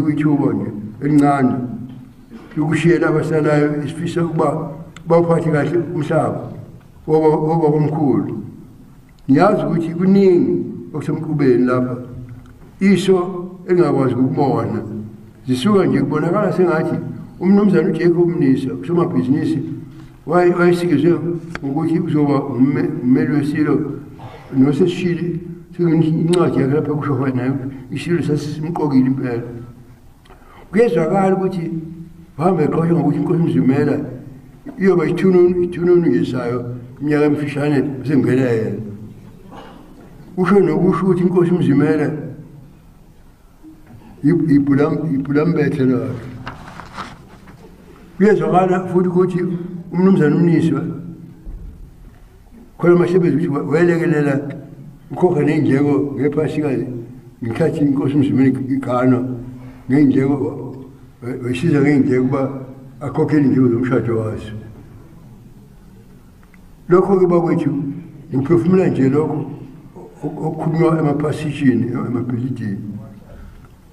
kwithuba nje elincane lokushiyela abasalayo isifisa ukuba bawuphathe kahle umhlaba woba komkhulu. Ngiyazi ukuthi kuningi okusemqubeni lapha iso engakwazi ukubona zisuka nje kubonakala sengathi umnumzana uJacob Mnisa usomabhizinisi wayesikizwe ukuthi uzoba ummeli wesilo noseshili incwadi yakhe lapha kusho khona isilo sasimqokile impela. Kuyezwakala ukuthi bahambe eqoshwe ngokuthi inkosi uMzimela iyoba ithununu yesayo iminyaka emfishane sengena yena. Usho nokusho ukuthi inkosi uMzimela ibhulambethe lakhe. Kuyezwakala futhi ukuthi umnumzana uMnisa khona amahlebezi ukuthi wayelekelela ukhokha ney'ndleko ngephasikazi ngekhathi inkosi uMzimela igana ngey'ndleko wayisiza ngey'ndleko ukuba akhokhele iy'ndleko zomshado waso. Lokho-ke bakwethu ngiphefumula nje lokho okukhulunywa emaphasishini emabhilidini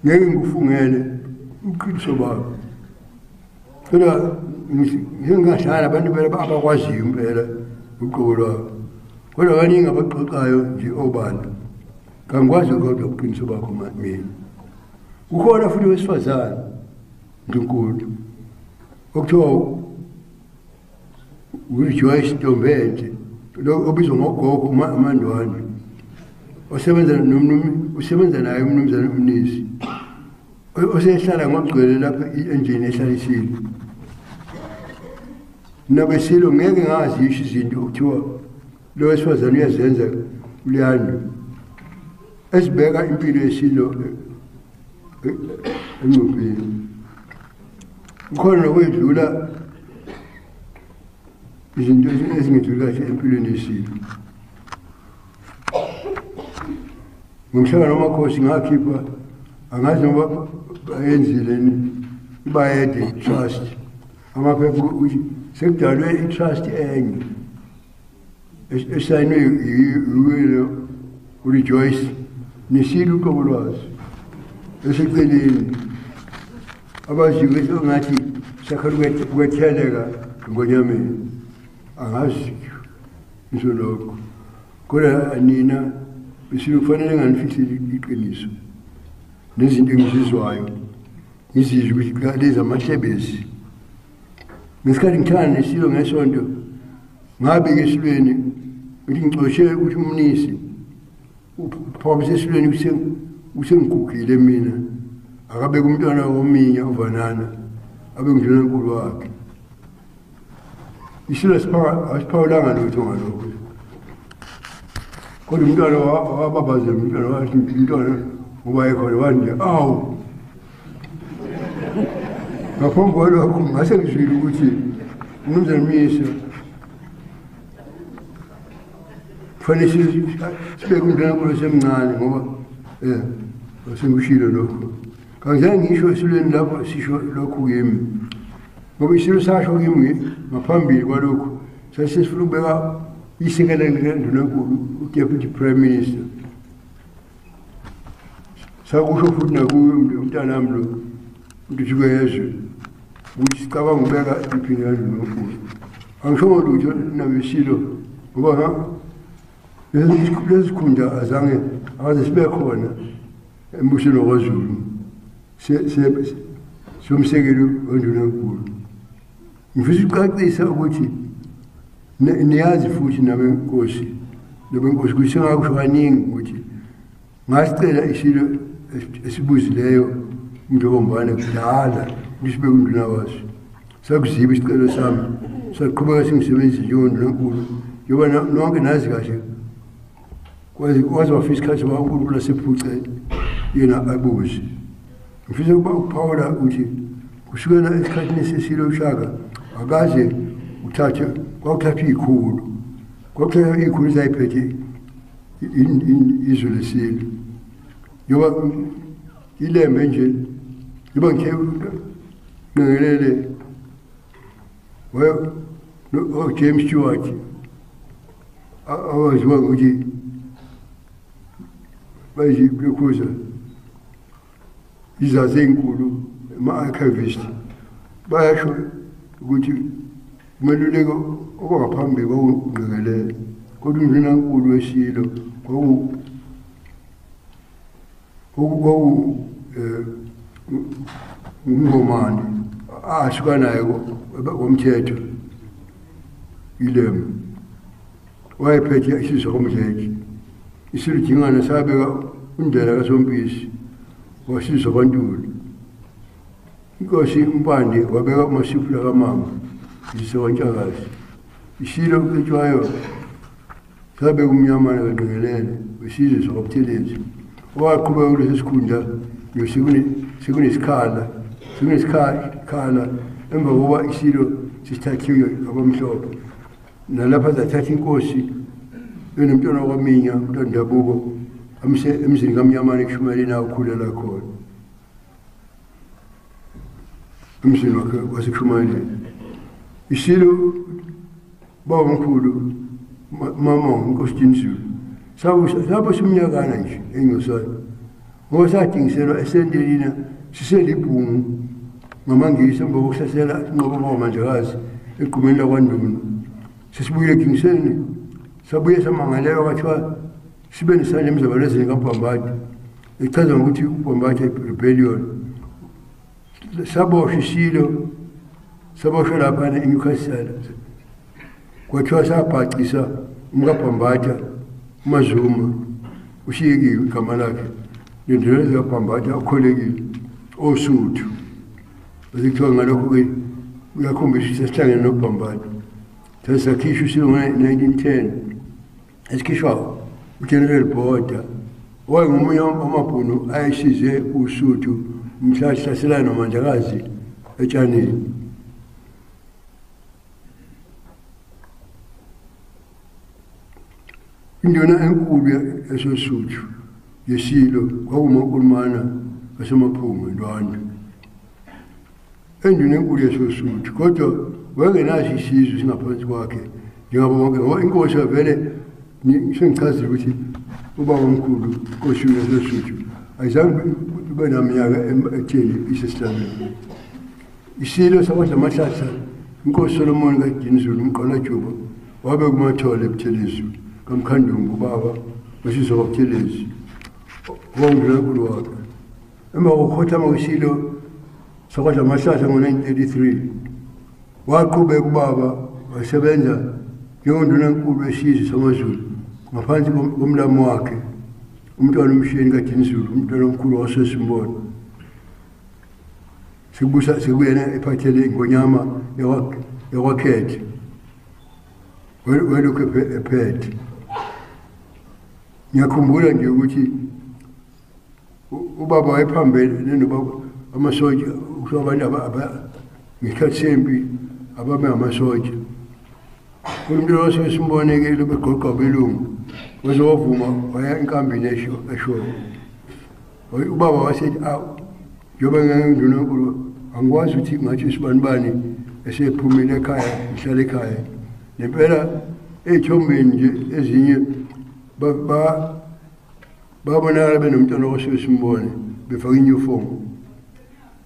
ngeke ngikufungele uqiniso bakho. Kodwa ngingahlala abantu abakwaziyo impela uqobo lwabo, kodwa kaningi abaxoxayo nje obala kangikwazi kodwa uqiniso bakho mina. Kukhona futhi wesifazane Ndunkulu okuthiwa uJoyce Ntombende lo obizwa ngogogo uMandwane usebenza naye umnumzana uMnisi osehlala ngogcwele lapha i-engine ehlalisile nabesilo ngeke ngazisho izinto okuthiwa lo wesifazane uyazenza uliyani esibeka impilo yesilo engcupheni. Kukhona nokwedlula izinto ezingedluli kahle empilweni yesilo. Ngomhlangano wamakhosi ngakhipha angazi noma bayenzile ibayede trust amaphepha ukuthi sekudalwe i-trust enye esayinwe yiwilo uRejoice nesilo uqobo lwazo eseceleni abaziwe ngathi sakhona ukwetheleka ngonyameni angazi ngisho lokho. Kodwa nina besilo kufanele nganifihlile iqiniso nezinto engizizwayo ngizizwe ukuthi lezi amahlebezi. Ngesikhathi ngithanda nesilo ngesonto ngabeka esilweni ukuthi ngicoshe ukuthi uMnisi uphakamisa esilweni usengigugile mina akabeka umntwana wominya uvanana abe ngidlula enkulu wakhe. Isilo asiphawulanga lutho ngalokho, kodwa umntwana wababazela umntwana wathi umntwana ngoba ekhona wanje awu ngaphambi kwalokho ngase ngizwile ukuthi umnumzane Mnisa kufanele sibeke umntwana kulo semncane ngoba sengishilo lokho. Kangizange ngisho esilweni lapho sisho lokhu kimi ngoba isilo sasho kimi ngaphambili kwalokho sasifuna ukubeka isekela likaNdunankulu uDeputy Prime Minister. Sakusho futhi nakuyo umntanami lo uDutyezwe ukuthi sicabanga ukubeka iphini kaNdunankulu. Angisho lutho nabesilo ngoba lezi zikhundla azange sibe khona embusweni waKwaZulu somsekeli weNdunankulu. Ngifisa ukucacisa ukuthi niyazi futhi nabenkosi ukuthi sengakusho kaningi ukuthi ngasicela isilo esibuzileyo uNdlobombane kudala ukuthi sibeke unduna waso. Sakuziba isicelo sami saqhubeka singisebenzise njengoNdunankulu njengoba nonke nazi kahle kwaze wafika isikhathi uNkulunkulu asephuce yena abuze. Ngifisa ukuba uPaula uthi kusukela esikhathini sesilo uShaka akaze uthathe kwakuthatha ikhulu kwakuthatha ikhulu zayiphethe izwe lesilo yoba ilembe nje yoba ngelele James Stewart awaziwa ukuthi bayibekhuza izazi ezinkulu ama-archivist bayasho ukuthi kumeluleke okwangaphambili kwakungqekelele kodwa undunankulu weSilo ungomane asuka naye komthetho ilemu wayephethe isizwe komjeji isilujingana sabeka undlela kaSompisi wasizwe kwaNtuli inkosi uMpande wabeka uMasipula kaMama isisekwantshakazi iSilo kuletshwayo sabeka umnyamana kaNgqengelele wesizwe sokuButhelezi owaqhubeka kulesi sikhundla sekunesikhala emva kokuba iSilo sisithathiwe abamhlophe nalapha zathatha inkosi benomntwana wakwaminya umntwana Ndabuko emzini kaMnyamana ekushumayeleni akukhulela khona emzini wakhe wasekushumayeleni iSilo babamkhulu mama inkosi Dinizulu sabo simnyakana nje engiyosana ngoba sadingiselwa esendelina siselibhungu ngamangisi emva kokuhlasela inqobo kaMandlakazi egqumeni lakwaNduna sesibuyile edingiseni sabuye samangalelwa kwathiwa sibe nesandla emzabalazweni kaBhambadi echaza ngokuthi uBhambadi rebellion saboshwa iSilo saboshwa lapha eNewcastle kwathiwa sabhacisa umkaBhambadi uMazuma ushiyekile igama lakhe nendlela zikaBhambadi akholekile osuthu bese kuthiwa ngalokho-ke uyakhombisa ukuthi sesihlangene noBhambadi sakhishwa uSilo ngo-1910 esikhishwa uGeneral Botha owayengomunye wamabhunu ayesize uSuthu mhla sihlaselana noMandlakazi etshaneni induna enkulu yaseSuthu yeSilo kwakumaNkulumana wasemaphunga eNdwandwe enduna enkulu yaseSuthu kodwa wayengenaso isizwe singaphansi kwakhe njengabo bonke ngoba inkosi vele sengichazile ukuthi ubaba omkhulu inkosi yaseSuthu ayizange ube naminyaka etheni isesihlangene iSilo sakwadla amahlahla inkosi Solomon kaDinizulu umqalajuba wabe kumathole eButhelezi kaMkhandungu ubaba wesizwe kwaButhelezi owawundunankulu wakhe emva kokukhothama kweSilo sakwadla amahlahla ngo-1933 waqhubeka ubaba wasebenza njengondunankulu wesizwe samaZulu ngaphansi komlamo wakhe umntwana umsheni kaDinizulu umntwana omkhulu waseSimbona sekuyena ephathele iNgonyama yakwaKhethe welokhu ephethe ngiyakhumbula nje ukuthi ubaba wayephambene nobaba amasotsha abantu ngesikhathi sempi ababe ngamasotsha umuntu waseSimbonekile begqogqa belungu wazowavuma waya enkambini eshoko ubaba wasethi njengoba ngendunankulu angikwazi ukuthi ngathi isibanibani esephumile ekhaya ngihlala ekhaya nempela ey'thombeni nje ezinye babonakala benomntwana waseSimbone befake inyufomu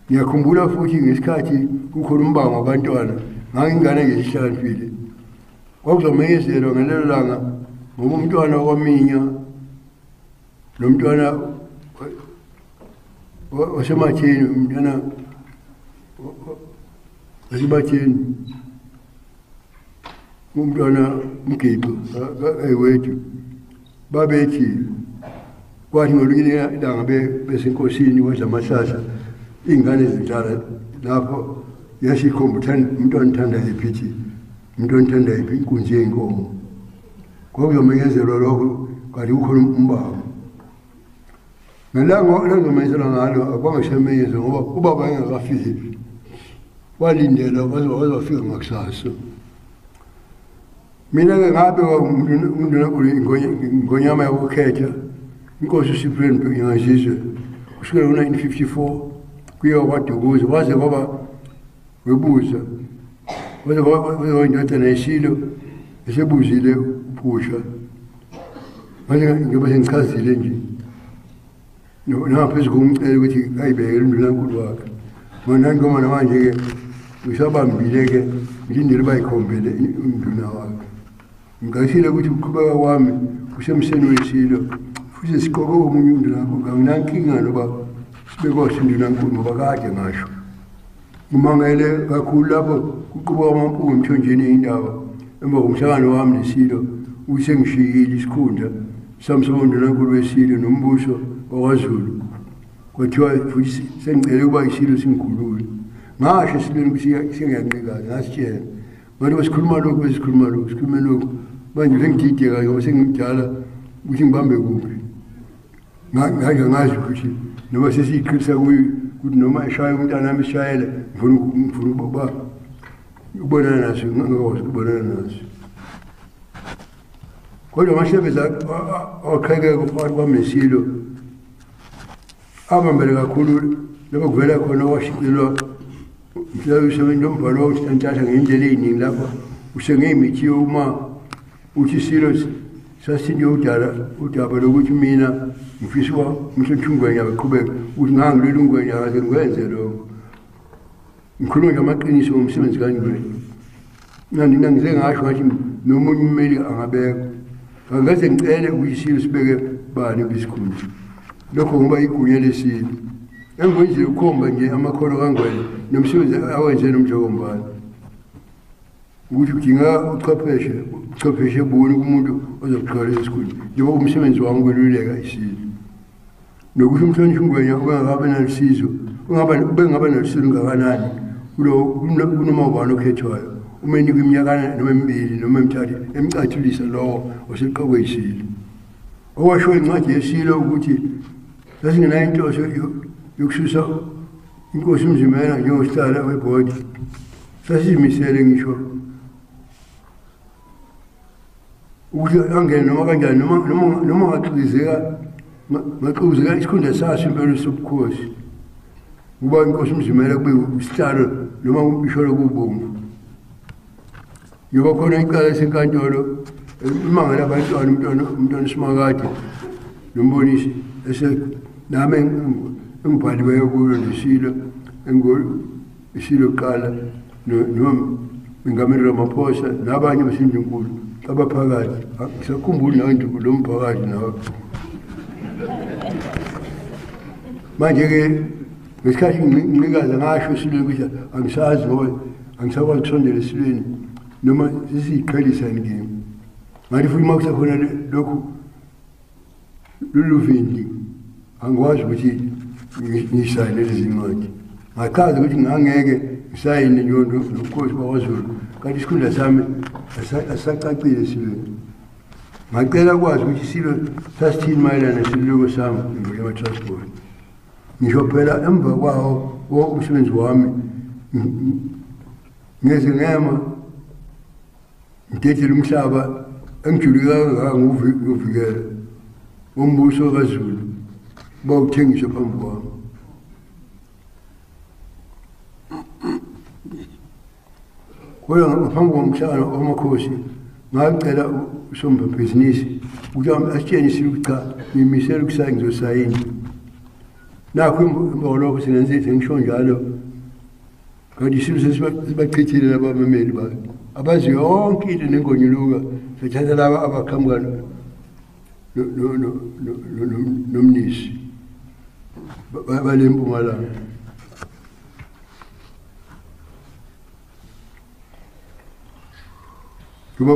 ngiyakhumbula futhi ngesikhathi kukhona umbango wabantwana ngangingane ngesihlakaniphile kwakuzomenyezelwa ngalelo langa ngoba umntwana wakwaminya nomntwana wasematheni umntwana wasematheni umntwana umgibho ayiwethu babethi kwathi ngolunye ilanga besenkosini wadla amahlahla iy'ngane zidlala lapho yashikhomba umntwana uthanda yiphithi umntwana uthanda yiphi inkunzi yey'nkomo kwakuzomenyezelwa lokho kanti kukhona umbango ngelanga lezomenyezelwa ngalo akwangasamenyezwa ngoba ubaba engakafiki walindela wazofika ngakusasa mina-ke ngabe undunankulu iNgonyama yakwaKhethe inkosi uSiprian Ngazizwe kusukela ngo-1954 kuye kwaDukuza waze kwaba webuza waze kwaba indodana yeSilo esebuzile uPhusha manje njengoba sengichazile nje naphezu kumcela ukuthi ayibheke uNdunankulu wakhe manje ngoma manje ke usabambile ke ngindile bayikhombele uNduna wakhe ngashilo ukuthi ukuqhubeka kwami kusemseni wesilo futhi siqoke omunye uNdunankulu anginankinga noba sibekose uNdunankulu ngoba kade ngasho ngimangele kakhulu lapho kuqubuka amampungu emthonjeni indaba emva komhlangano wami nesilo usengishiyile isikhundla samsondunankulu wesilo nombuso wakwaZulu kwathiwa futhi sengicela ukuba isilo singikhulule ngasho silweni ukuthi singiyancikaza ngasitshela ngathi sikhuluma lokhu sikhuluma lokhu manje sengidideka ngoba sengimdala ukuthi ngibambe kuphi ngazi ukuthi noma sesiyiqinisa ukuthi noma eshaya umntana nami ishayele ngifuna ukuba ubonana naso ngingakwazi ukubonana naso kodwa amahlebeza aqhekeka phakathi kwami nesilo abambele kakhulu lapho kuvela khona washicilwa mhlawumbe usebenzi lombhalo wawusitantatha ngendlela eyiningi lapho usengeyimithi uma uthi isilo sasinde udaba lokuthi mina ngifisa uba mhlawumbe ungwenya beqhubeka ukuthi ngangileli ungwenya kaze ngikwenze lokho ngikhuluma nje amaqiniso ngomsebenzi kangcwele ngize ngasho ngathi nomunye ummeli angabekho angase ngicele ukuthi isilo sibeke bani besikhundla lokho ngoba igunya lesilo engwenje ukhomba nje amakhono kangcwele nomsebenzi awenze nomjokombani ukuthi kudinga uchwepheshe buni kumuntu ozoqala esikhundla njengoba umsebenzi wami kweluleka isilo nokuthi umhlonishwa ungwenya ungakabe nalisizo ungaba nalisizo ngakanani kunoma ubani okhethwayo uma enikwa iminyakana noma emibili noma emithathu emcathulisa lowo oseqokwe isilo owasho incwadi yesilo ukuthi sasingenayo inhloso yokususa inkosi uMzimela njengosihlala webhodi sasizimisele ngisho ukuthi angene noma kanjani noma ngaxuzeka isikhundla saso impela sobukhosi kuba inkosi uMzimela kube isihlalo noma umbisholo kubomvu yoba khona icala senkantolo imangala abantwana umntwana uSimakade nombonisi nami engibhaliweyo kulo nesilo isilo kuqala nomengameli Ramaphosa nabanye basindinkulu abaphakathi ngisakhumbula nawe lo mphakathi nawe manje-ke ngesikhathi ngicikaza ngasho esilweni ukuthi angisazi ngoba angisakwazi ukusondela esilweni noma sesiyiqhelisani kimi ngathi futhi uma kusakhona lokhu luluvindi angikwazi ukuthi ngiyisayine lezi ncwadi ngachaza ukuthi ngangeke ngisayine nobukhosi bakwaZulu kanti isikhundla sami asisacacile esilweni ngacela ukwazi ukuthi isilo sasithini mayelana nesiluleko sami yama-transport ngisho phela emva kwawo umsebenzi wami ngeze ngema ngidedile umhlaba engijulika nguvikela wombuso kaZulu bawuthengiswa phambi kwami kodwa ngaphambi komhlangano wamakhosi ngacela usombabhizinisi ukuthi asitshene isilo cha ngimisela ukusaya ngizosayina nakho imboloko singenzithi ngisho njalo kanti isilo sesibachithile labamameli bayo abazi yonke into nengonyuluka sethatha laba abaqhamuka nomnisi balempumalanga kuba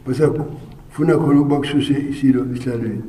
basafuna khona ukuba kususe isilo esihlalweni